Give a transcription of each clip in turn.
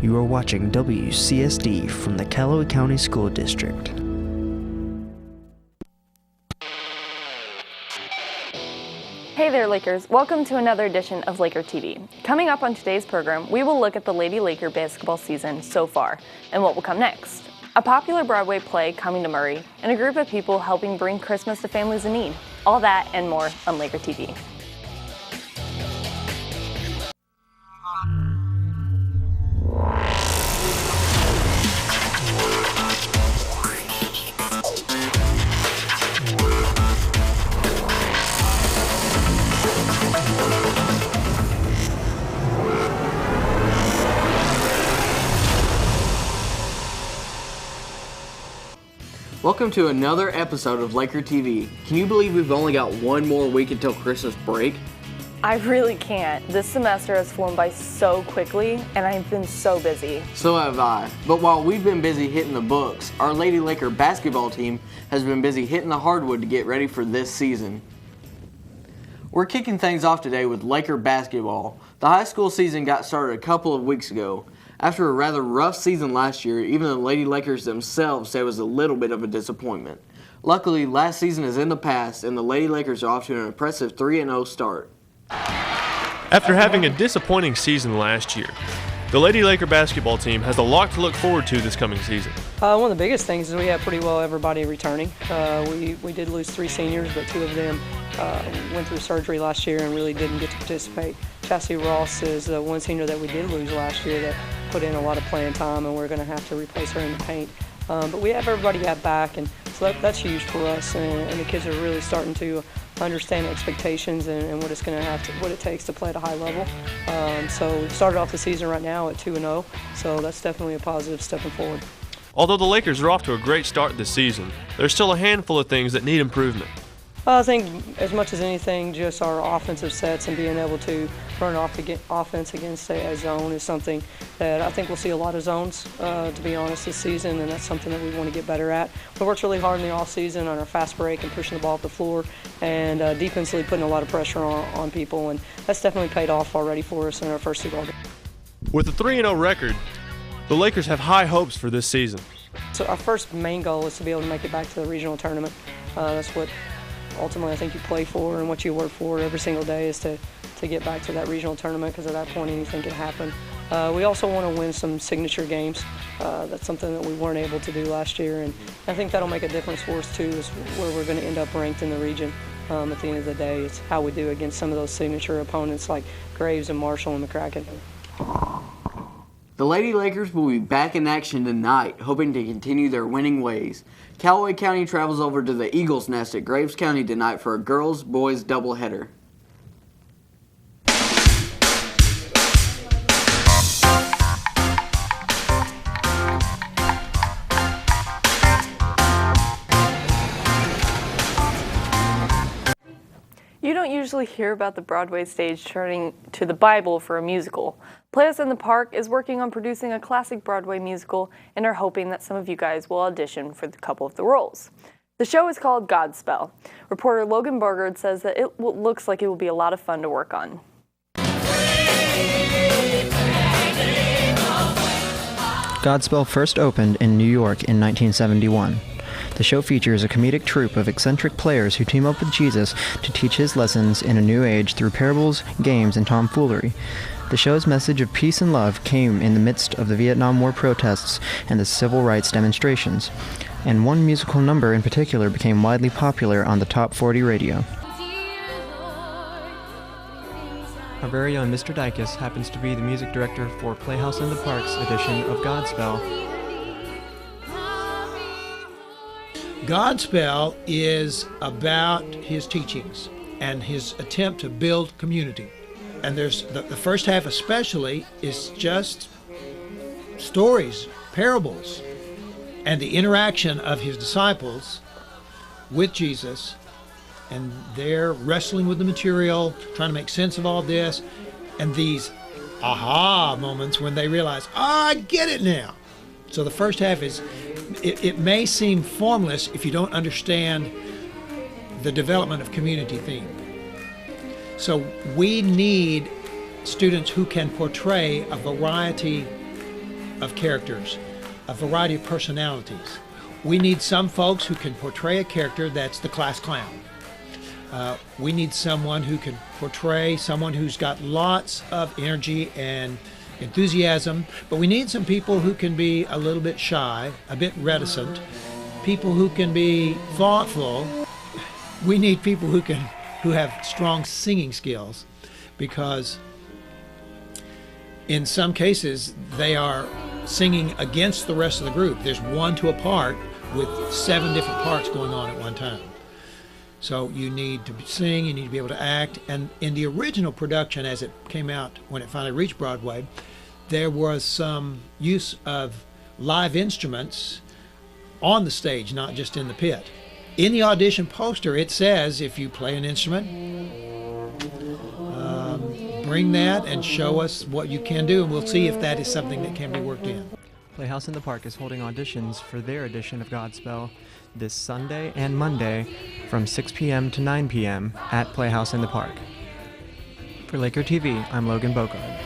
You are watching WCSD from the Calloway County School District. Hey there, Lakers. Welcome to another edition of LakerTV. Coming up on today's program, we will look at the Lady Laker basketball season so far and what will come next. A popular Broadway play coming to Murray, and a group of people helping bring Christmas to families in need. All that and more on LakerTV. Welcome to another episode of Laker TV. Can you believe we've only got one more week until Christmas break? I really can't. This semester has flown by so quickly, and I've been so busy. So have I. But while we've been busy hitting the books, our Lady Laker basketball team has been busy hitting the hardwood to get ready for this season. We're kicking things off today with Laker basketball. The high school season got started a couple of weeks ago. After a rather rough season last year, even the Lady Lakers themselves said it was a little bit of a disappointment. Luckily, last season is in the past, and the Lady Lakers are off to an impressive 3-0 start. After having a disappointing season last year, the Lady Laker basketball team has a lot to look forward to this coming season. One of the biggest things is we have pretty well everybody returning. We did lose 3 seniors, but 2 of them went through surgery last year and really didn't get to participate. Chassie Ross is one senior that we did lose last year that put in a lot of playing time, and we're going to have to replace her in the paint. But we have everybody back, and so that's huge for us, and the kids are really starting to understand expectations and what it takes to play at a high level. So we started off the season right now at 2-0, so that's definitely a positive stepping forward. Although the Lakers are off to a great start this season, there's still a handful of things that need improvement. I think as much as anything, just our offensive sets and being able to run offense against a zone is something that I think we'll see a lot of zones, to be honest, this season, and that's something that we want to get better at. We worked really hard in the offseason on our fast break and pushing the ball up the floor, and defensively putting a lot of pressure on people, and that's definitely paid off already for us in our first 2 ball games. With a 3-0 record, the Lakers have high hopes for this season. So our first main goal is to be able to make it back to the regional tournament. That's what ultimately I think you play for and what you work for every single day is to get back to that regional tournament, because at that point anything can happen. We also want to win some signature games. That's something that we weren't able to do last year, and I think that'll make a difference for us too, is where we're going to end up ranked in the region. At the end of the day, it's how we do against some of those signature opponents like Graves and Marshall and McCracken. The Lady Lakers will be back in action tonight, hoping to continue their winning ways. Calloway County travels over to the Eagles Nest at Graves County tonight for a girls-boys doubleheader. You don't usually hear about the Broadway stage turning to the Bible for a musical. Players in the Park is working on producing a classic Broadway musical and are hoping that some of you guys will audition for a couple of the roles. The show is called Godspell. Reporter Logan Burgard says that it looks like it will be a lot of fun to work on. Godspell first opened in New York in 1971. The show features a comedic troupe of eccentric players who team up with Jesus to teach his lessons in a new age through parables, games, and tomfoolery. The show's message of peace and love came in the midst of the Vietnam War protests and the civil rights demonstrations, and one musical number in particular became widely popular on the Top 40 radio. Our very own Mr. Dicus happens to be the music director for Playhouse in the Park's edition of Godspell. Godspell is about his teachings and his attempt to build community. And there's the first half especially is just stories, parables, and the interaction of his disciples with Jesus, and they're wrestling with the material, trying to make sense of all this, and these aha moments when they realize, I get it now. So the first half is, it may seem formless if you don't understand the development of community theme. So we need students who can portray a variety of characters, a variety of personalities. We need some folks who can portray a character that's the class clown. We need someone who can portray someone who's got lots of energy and enthusiasm, but we need some people who can be a little bit shy, a bit reticent, people who can be thoughtful. We need people who have strong singing skills, because in some cases they are singing against the rest of the group. There's one to a part with 7 different parts going on at one time. So you need to sing, you need to be able to act. And in the original production, as it came out when it finally reached Broadway, there was some use of live instruments on the stage, not just in the pit. In the audition poster, it says if you play an instrument, bring that and show us what you can do, and we'll see if that is something that can be worked in. Playhouse in the Park is holding auditions for their edition of Godspell this Sunday and Monday from 6 p.m. to 9 p.m. at Playhouse in the Park. For LakerTV, I'm Logan Bogard.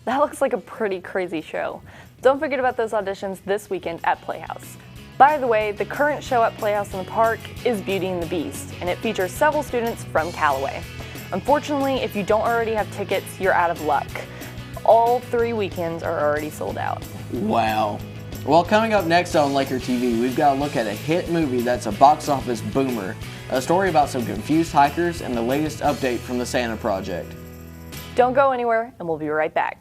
That looks like a pretty crazy show. Don't forget about those auditions this weekend at Playhouse. By the way, the current show at Playhouse in the Park is Beauty and the Beast, and it features several students from Calloway. Unfortunately, if you don't already have tickets, you're out of luck. All 3 weekends are already sold out. Wow. Well, coming up next on LakerTV, we've got a look at a hit movie that's a box office boomer, a story about some confused hikers, and the latest update from the Santa Project. Don't go anywhere, and we'll be right back.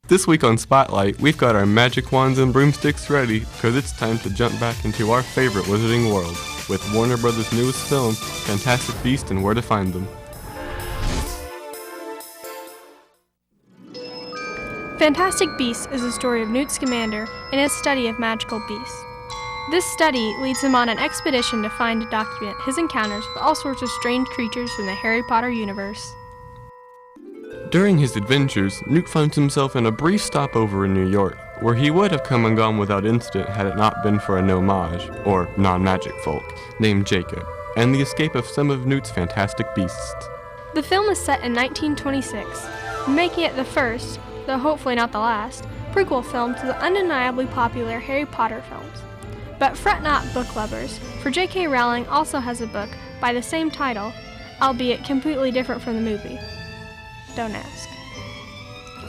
This week on Spotlight, we've got our magic wands and broomsticks ready because it's time to jump back into our favorite wizarding world with Warner Brothers' newest film, Fantastic Beasts and Where to Find Them. Fantastic Beasts is a story of Newt Scamander and his study of magical beasts. This study leads him on an expedition to find and document his encounters with all sorts of strange creatures from the Harry Potter universe. During his adventures, Newt finds himself in a brief stopover in New York, where he would have come and gone without incident had it not been for a no-mage, or non-magic folk, named Jacob, and the escape of some of Newt's fantastic beasts. The film is set in 1926, making it the first, though hopefully not the last, prequel film to the undeniably popular Harry Potter films. But fret not, book lovers, for J.K. Rowling also has a book by the same title, albeit completely different from the movie. Don't ask.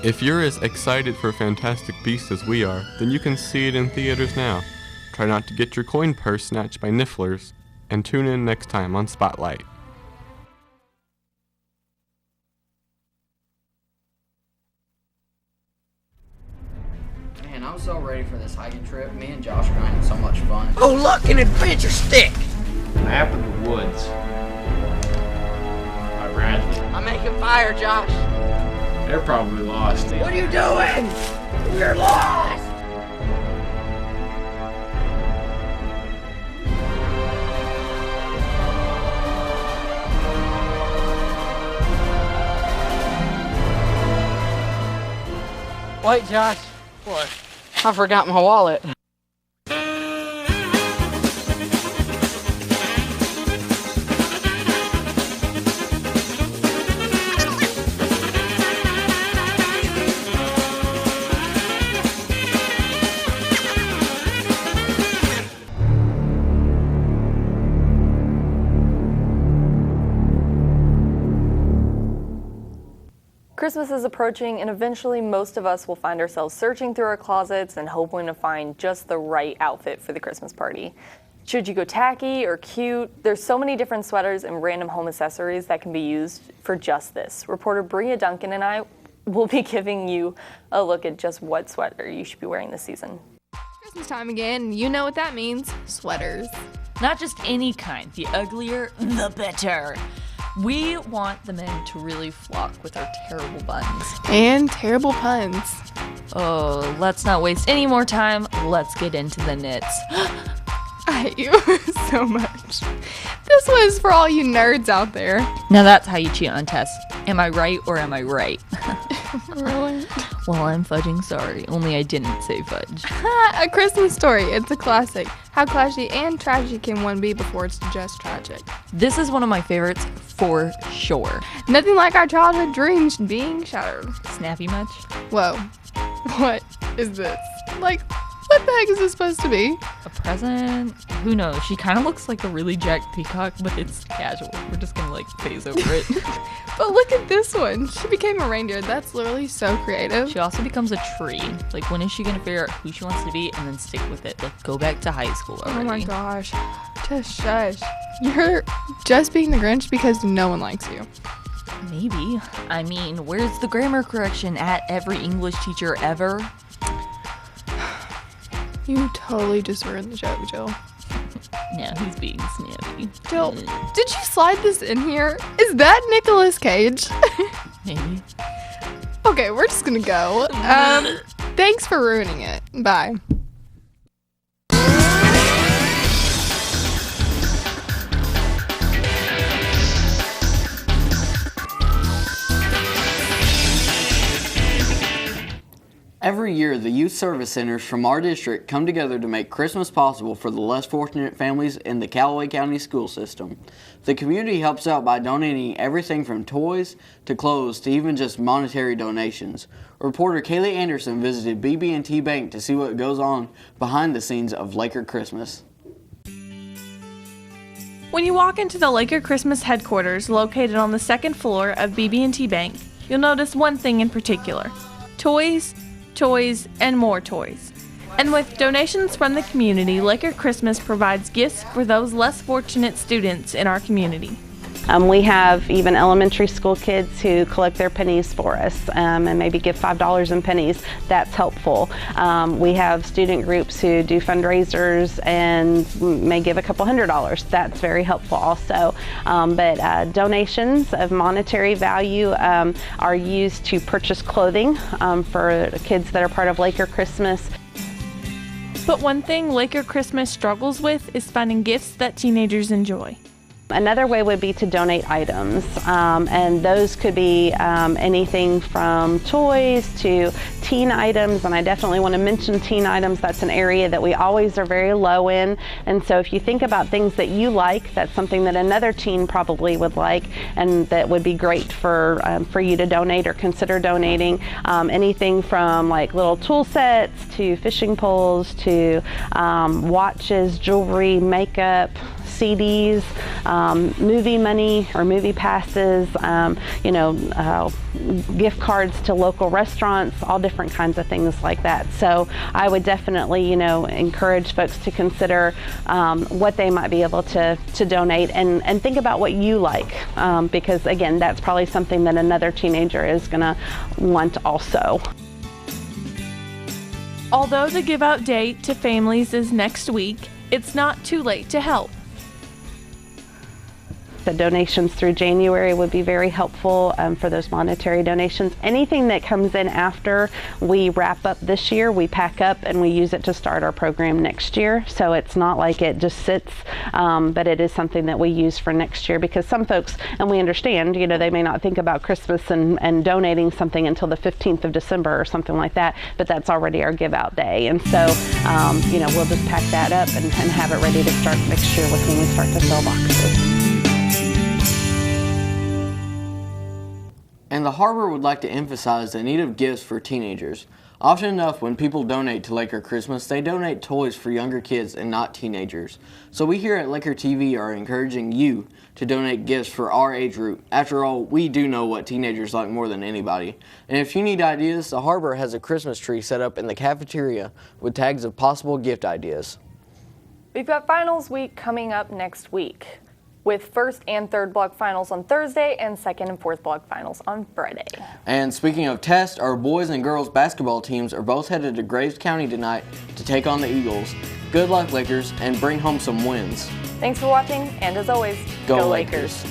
If you're as excited for Fantastic Beasts as we are, then you can see it in theaters now. Try not to get your coin purse snatched by nifflers, and tune in next time on Spotlight. Man, I'm so ready for this hiking trip. Me and Josh are going to have so much fun. Oh, look, an adventure stick! Map of the Woods by Bradley. I'm making fire, Josh. They're probably lost. What are you doing? We're lost! Wait, Josh. What? I forgot my wallet. Christmas is approaching, and eventually most of us will find ourselves searching through our closets and hoping to find just the right outfit for the Christmas party. Should you go tacky or cute? There's so many different sweaters and random home accessories that can be used for just this. Reporter Bria Duncan and I will be giving you a look at just what sweater you should be wearing this season. Christmas time again, you know what that means. Sweaters. Not just any kind, the uglier, the better. We want the men to really flock with our terrible buns. And terrible puns. Oh, let's not waste any more time. Let's get into the knits. I hate you so much. This was for all you nerds out there. Now that's how you cheat on tests. Am I right or am I right? Really? Well, I'm fudging sorry, only I didn't say fudge. A Christmas Story. It's a classic. How classy and tragic can one be before it's just tragic? This is one of my favorites for sure. Nothing like our childhood dreams being shattered. Snappy much? Whoa. What is this? Like, what the heck is this supposed to be? A present? Who knows? She kind of looks like a really jacked peacock, but it's casual. We're just gonna like phase over it. But look at this one. She became a reindeer. That's literally so creative. She also becomes a tree. Like, when is she gonna figure out who she wants to be and then stick with it? Like, go back to high school already. Oh my gosh. Just shush. You're just being the Grinch because no one likes you. Maybe. I mean, where's the grammar correction at every English teacher ever? You totally just ruined the joke, Jill. Yeah, he's being snappy. Jill, did you slide this in here? Is that Nicolas Cage? Maybe. Okay, we're just gonna go. Thanks for ruining it. Bye. Every year, the youth service centers from our district come together to make Christmas possible for the less fortunate families in the Calloway County school system. The community helps out by donating everything from toys to clothes to even just monetary donations. Reporter Kaylee Anderson visited BB&T Bank to see what goes on behind the scenes of Laker Christmas. When you walk into the Laker Christmas headquarters located on the second floor of BB&T Bank, you'll notice one thing in particular: toys, toys, and more toys. And with donations from the community, Laker Christmas provides gifts for those less fortunate students in our community. We have even elementary school kids who collect their pennies for us and maybe give $5 in pennies. That's helpful. We have student groups who do fundraisers and may give a couple $100. That's very helpful also. But donations of monetary value are used to purchase clothing for kids that are part of Laker Christmas. But one thing Laker Christmas struggles with is finding gifts that teenagers enjoy. Another way would be to donate items, and those could be anything from toys to teen items, and I definitely want to mention teen items. That's an area that we always are very low in, and so if you think about things that you like, that's something that another teen probably would like, and that would be great for you to donate or consider donating. Anything from like little tool sets to fishing poles to watches, jewelry, makeup, CDs, movie money or movie passes, gift cards to local restaurants, all different kinds of things like that. So I would definitely, encourage folks to consider what they might be able to donate and think about what you like, because again, that's probably something that another teenager is gonna want also. Although the give out date to families is next week, it's not too late to help. The donations through January would be very helpful for those monetary donations. Anything that comes in after we wrap up this year, we pack up and we use it to start our program next year. So it's not like it just sits, but it is something that we use for next year, because some folks, and we understand, they may not think about Christmas and donating something until the 15th of December or something like that, but that's already our give out day. And so, we'll just pack that up and have it ready to start next year when we start to fill boxes. And the Harbor would like to emphasize the need of gifts for teenagers. Often enough, when people donate to Laker Christmas, they donate toys for younger kids and not teenagers. So we here at Laker TV are encouraging you to donate gifts for our age group. After all, we do know what teenagers like more than anybody. And if you need ideas, the Harbor has a Christmas tree set up in the cafeteria with tags of possible gift ideas. We've got finals week coming up next week, with first and third block finals on Thursday and second and fourth block finals on Friday. And speaking of tests, our boys and girls basketball teams are both headed to Graves County tonight to take on the Eagles. Good luck, Lakers, and bring home some wins. Thanks for watching, and as always, Go Lakers.